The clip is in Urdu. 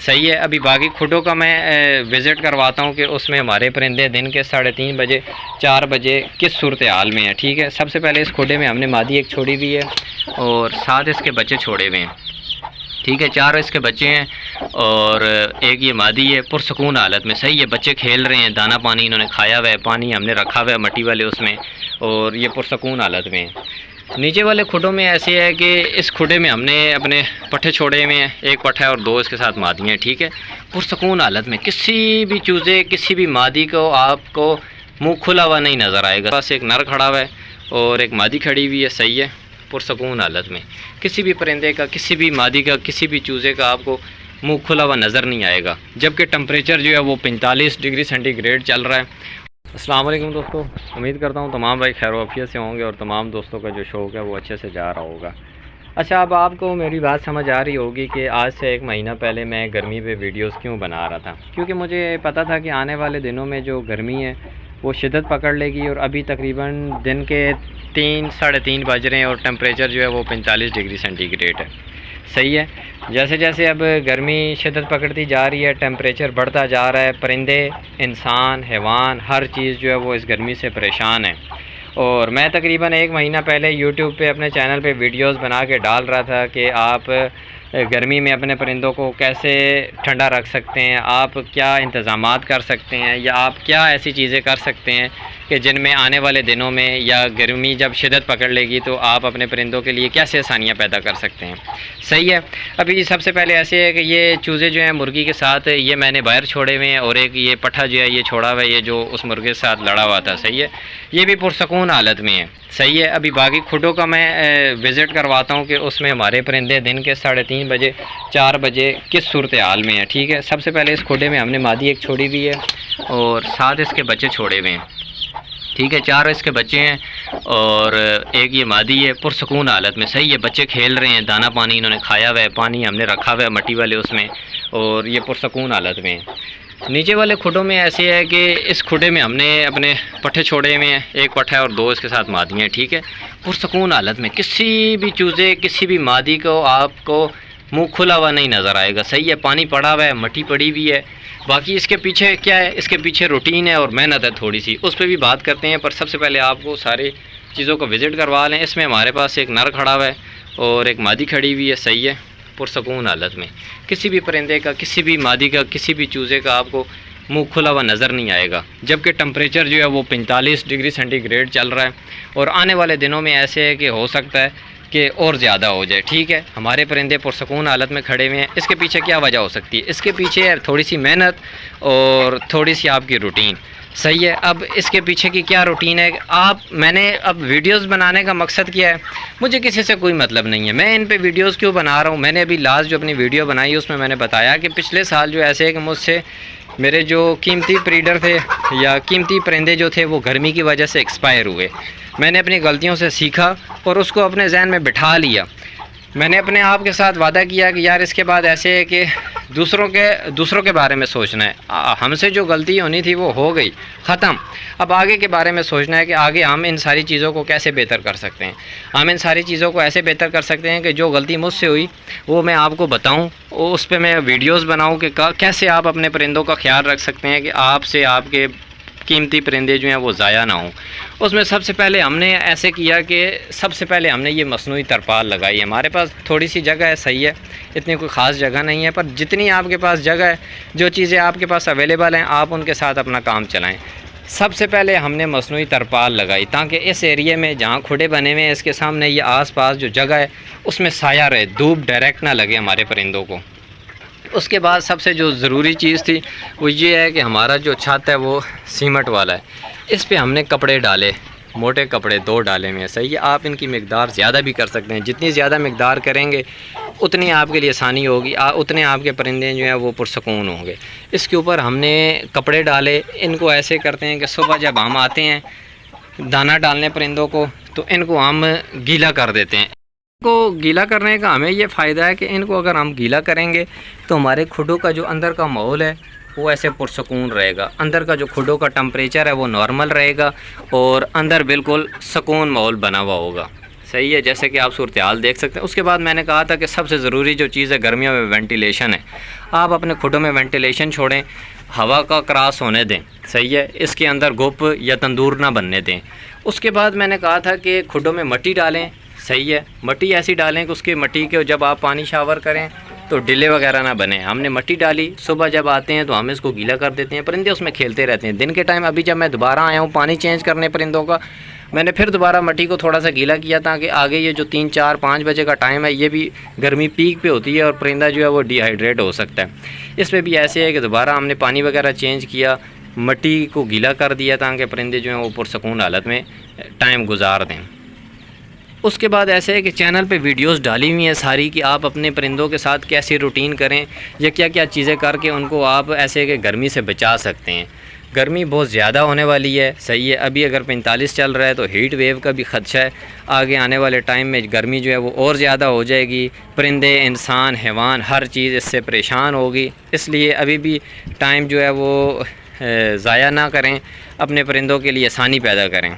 صحیح ہے. ابھی باقی کھڈوں کا میں وزٹ کرواتا ہوں کہ اس میں ہمارے پرندے دن کے 3:30 بجے 4 بجے کس صورتحال میں ہیں. ٹھیک ہے. سب سے پہلے اس کھڈے میں ہم نے مادی ایک چھوڑی ہوئی ہے اور 7 اس کے بچے چھوڑے ہوئے ہیں. ٹھیک ہے. 4 اس کے بچے ہیں اور ایک یہ مادی ہے پرسکون حالت میں. صحیح ہے. بچے کھیل رہے ہیں, دانہ پانی انہوں نے کھایا ہوا ہے, پانی ہم نے رکھا ہوا ہے مٹی والے اس میں, اور یہ پرسکون حالت میں ہیں. نیچے والے کھڈوں میں ایسے ہے کہ اس کھڈے میں ہم نے اپنے پٹھے چھوڑے ہوئے ہیں, ایک پٹھا ہے اور 2 اس کے ساتھ مادی ہیں. ٹھیک ہے. پرسکون حالت میں کسی بھی چوزے کسی بھی مادی کو آپ کو منہ کھلا ہوا نہیں نظر آئے گا. بس ایک نر کھڑا ہوا ہے اور ایک مادی کھڑی ہوئی ہے. صحیح ہے. پرسکون حالت میں کسی بھی پرندے کا, کسی بھی مادی کا, کسی بھی چوزے کا آپ کو منہ کھلا ہوا نظر نہیں آئے گا. جبکہ ٹمپریچر جو ہے وہ 45 ڈگری سینٹی گریڈ چل رہا ہے. السلام علیکم دوستو, امید کرتا ہوں تمام بھائی خیر و عافیت سے ہوں گے اور تمام دوستوں کا جو شوق ہے وہ اچھے سے جا رہا ہوگا. اچھا, اب آپ کو میری بات سمجھ آ رہی ہوگی کہ آج سے 1 مہینہ پہلے میں گرمی پہ ویڈیوز کیوں بنا رہا تھا. کیونکہ مجھے پتہ تھا کہ آنے والے دنوں میں جو گرمی ہے وہ شدت پکڑ لے گی, اور ابھی تقریباً دن کے 3-3:30 بج رہے ہیں اور ٹمپریچر جو ہے وہ 45 ڈگری سینٹی گریڈ ہے. صحیح ہے. جیسے جیسے اب گرمی شدت پکڑتی جا رہی ہے, ٹمپریچر بڑھتا جا رہا ہے, پرندے, انسان, حیوان, ہر چیز جو ہے وہ اس گرمی سے پریشان ہے. اور میں تقریباً 1 مہینہ پہلے یوٹیوب پہ اپنے چینل پہ ویڈیوز بنا کے ڈال رہا تھا کہ آپ گرمی میں اپنے پرندوں کو کیسے ٹھنڈا رکھ سکتے ہیں, آپ کیا انتظامات کر سکتے ہیں, یا آپ کیا ایسی چیزیں کر سکتے ہیں کہ جن میں آنے والے دنوں میں یا گرمی جب شدت پکڑ لے گی تو آپ اپنے پرندوں کے لیے کیسے آسانیاں پیدا کر سکتے ہیں. صحیح ہے. ابھی سب سے پہلے ایسے ہے کہ یہ چوزے جو ہیں مرغی کے ساتھ یہ میں نے باہر چھوڑے ہوئے ہیں, اور ایک یہ پٹھا جو ہے یہ چھوڑا ہوا ہے, یہ جو اس مرغے کے ساتھ لڑا ہوا تھا. صحیح ہے. یہ بھی پرسکون حالت میں ہے. صحیح ہے. ابھی باقی کھڈوں کا میں وزٹ کرواتا ہوں کہ اس میں ہمارے پرندے دن کے 3:30 بجے 4 بجے کس صورتحال میں ہیں. ٹھیک ہے. سب سے پہلے اس کھڈے میں ہم نے مادی ایک چھوڑی ہوئی ہے اور 7 اس کے بچے چھوڑے ہوئے ہیں. ٹھیک ہے. 4 اس کے بچے ہیں اور ایک یہ مادی ہے پرسکون حالت میں. صحیح ہے. بچے کھیل رہے ہیں, دانہ پانی انہوں نے کھایا ہوا ہے, پانی ہم نے رکھا ہوا ہے مٹی والے اس میں, اور یہ پرسکون حالت میں ہیں. نیچے والے کھڈوں میں ایسے ہے کہ اس کھڈے میں ہم نے اپنے پٹھے چھوڑے ہوئے ہیں, ایک پٹھا ہے اور 2 اس کے ساتھ مادی ہیں. ٹھیک ہے. پرسکون حالت میں کسی بھی چوزے کسی بھی مادی کو آپ کو منہ کھلا ہوا نہیں نظر آئے گا. صحیح ہے. پانی پڑا ہوا ہے, مٹی پڑی ہوئی ہے. باقی اس کے پیچھے کیا ہے, اس کے پیچھے روٹین ہے اور محنت ہے تھوڑی سی, اس پہ بھی بات کرتے ہیں. پر سب سے پہلے آپ کو سارے چیزوں کو وزٹ کروا لیں. اس میں ہمارے پاس ایک نر کھڑا ہوا ہے اور ایک مادی کھڑی ہوئی ہے. صحیح ہے. پرسکون حالت میں کسی بھی پرندے کا, کسی بھی مادی کا, کسی بھی چوزے کا آپ کو منہ کھلا ہوا نظر نہیں آئے گا. جبکہ ٹمپریچر جو ہے وہ 45 ڈگری سینٹی گریڈ چل رہا ہے, اور آنے والے دنوں میں ایسے ہے کہ ہو سکتا ہے کہ اور زیادہ ہو جائے. ٹھیک ہے. ہمارے پرندے پرسکون حالت میں کھڑے ہوئے ہیں. اس کے پیچھے کیا وجہ ہو سکتی ہے؟ اس کے پیچھے تھوڑی سی محنت اور تھوڑی سی آپ کی روٹین. صحیح ہے. اب اس کے پیچھے کی کیا روٹین ہے؟ میں نے اب ویڈیوز بنانے کا مقصد کیا ہے, مجھے کسی سے کوئی مطلب نہیں ہے. میں ان پہ ویڈیوز کیوں بنا رہا ہوں؟ میں نے ابھی لاسٹ جو اپنی ویڈیو بنائی اس میں نے بتایا کہ پچھلے سال جو ایسے ہے کہ مجھ سے میرے جو قیمتی بریڈر تھے یا قیمتی پرندے جو تھے وہ گرمی کی وجہ سے ایکسپائر ہوئے. میں نے اپنی غلطیوں سے سیکھا اور اس کو اپنے ذہن میں بٹھا لیا. میں نے اپنے آپ کے ساتھ وعدہ کیا کہ یار اس کے بعد ایسے ہے کہ دوسروں کے بارے میں سوچنا ہے. ہم سے جو غلطی ہونی تھی وہ ہو گئی, ختم. اب آگے کے بارے میں سوچنا ہے کہ آگے ہم ان ساری چیزوں کو کیسے بہتر کر سکتے ہیں. ہم ان ساری چیزوں کو ایسے بہتر کر سکتے ہیں کہ جو غلطی مجھ سے ہوئی وہ میں آپ کو بتاؤں, اس پہ میں ویڈیوز بناؤں کہ کیسے آپ اپنے پرندوں کا خیال رکھ سکتے ہیں کہ آپ سے آپ کے قیمتی پرندے جو ہیں وہ ضائع نہ ہوں. اس میں سب سے پہلے ہم نے ایسے کیا کہ سب سے پہلے ہم نے یہ مصنوعی ترپال لگائی. ہمارے پاس تھوڑی سی جگہ ہے, صحیح ہے, اتنی کوئی خاص جگہ نہیں ہے, پر جتنی آپ کے پاس جگہ ہے, جو چیزیں آپ کے پاس اویلیبل ہیں, آپ ان کے ساتھ اپنا کام چلائیں. سب سے پہلے ہم نے مصنوعی ترپال لگائی تاکہ اس ایریے میں جہاں کھڈے بنے ہوئے ہیں اس کے سامنے یہ آس پاس جو جگہ ہے اس میں سایہ رہے, دھوپ ڈائریکٹ نہ لگے ہمارے پرندوں کو. اس کے بعد سب سے جو ضروری چیز تھی وہ یہ ہے کہ ہمارا جو چھت ہے وہ سیمنٹ والا ہے. اس پہ ہم نے کپڑے ڈالے, موٹے کپڑے 2 ڈالے ہوئے ہیں. صحیح ہے. آپ ان کی مقدار زیادہ بھی کر سکتے ہیں, جتنی زیادہ مقدار کریں گے اتنی آپ کے لیے آسانی ہوگی, اتنے آپ کے پرندے جو ہیں وہ پرسکون ہوں گے. اس کے اوپر ہم نے کپڑے ڈالے. ان کو ایسے کرتے ہیں کہ صبح جب ہم آتے ہیں دانہ ڈالنے پرندوں کو تو ان کو ہم گیلا کر دیتے ہیں. کو گیلا کرنے کا ہمیں یہ فائدہ ہے کہ ان کو اگر ہم گیلا کریں گے تو ہمارے کھڈوں کا جو اندر کا ماحول ہے وہ ایسے پرسکون رہے گا. اندر کا جو کھڈوں کا ٹمپریچر ہے وہ نارمل رہے گا اور اندر بالکل سکون ماحول بنا ہوا ہوگا. صحیح ہے، جیسے کہ آپ صورتحال دیکھ سکتے ہیں۔ اس کے بعد میں نے کہا تھا کہ سب سے ضروری جو چیز ہے گرمیوں میں وینٹیلیشن ہے۔ آپ اپنے کھڈوں میں وینٹیلیشن چھوڑیں، ہوا کا کراس ہونے دیں، صحیح ہے، اس کے اندر گپ یا تندور نہ بننے دیں۔ اس کے بعد میں نے کہا تھا کہ کھڈوں میں مٹی ڈالیں، صحیح ہے، مٹی ایسی ڈالیں کہ اس کی مٹی کے جب آپ پانی شاور کریں تو ڈلے وغیرہ نہ بنے۔ ہم نے مٹی ڈالی، صبح جب آتے ہیں تو ہم اس کو گیلا کر دیتے ہیں، پرندے اس میں کھیلتے رہتے ہیں۔ دن کے ٹائم ابھی جب میں دوبارہ آیا ہوں پانی چینج کرنے پرندوں کا، میں نے پھر دوبارہ مٹی کو تھوڑا سا گیلا کیا تاکہ آگے یہ جو 3 4 5 بجے کا ٹائم ہے یہ بھی گرمی پیک پہ ہوتی ہے اور پرندہ جو ہے وہ ڈی ہائیڈریٹ ہو سکتا ہے۔ اس میں بھی ایسے ہے کہ دوبارہ ہم نے پانی وغیرہ چینج کیا، مٹی کو گیلا کر دیا تاکہ پرندے جو ہیں وہ پرسکون حالت میں ٹائم گزار دیں۔ اس کے بعد ایسے ہے کہ چینل پہ ویڈیوز ڈالی ہوئی ہیں ساری کہ آپ اپنے پرندوں کے ساتھ کیسی روٹین کریں یا کیا کیا چیزیں کر کے ان کو آپ ایسے کہ گرمی سے بچا سکتے ہیں۔ گرمی بہت زیادہ ہونے والی ہے، صحیح ہے، ابھی اگر 45 چل رہا ہے تو ہیٹ ویو کا بھی خدشہ ہے، آگے آنے والے ٹائم میں گرمی جو ہے وہ اور زیادہ ہو جائے گی، پرندے، انسان، حیوان ہر چیز اس سے پریشان ہوگی۔ اس لیے ابھی بھی ٹائم جو ہے وہ ضائع نہ کریں، اپنے پرندوں کے لیے آسانی پیدا کریں۔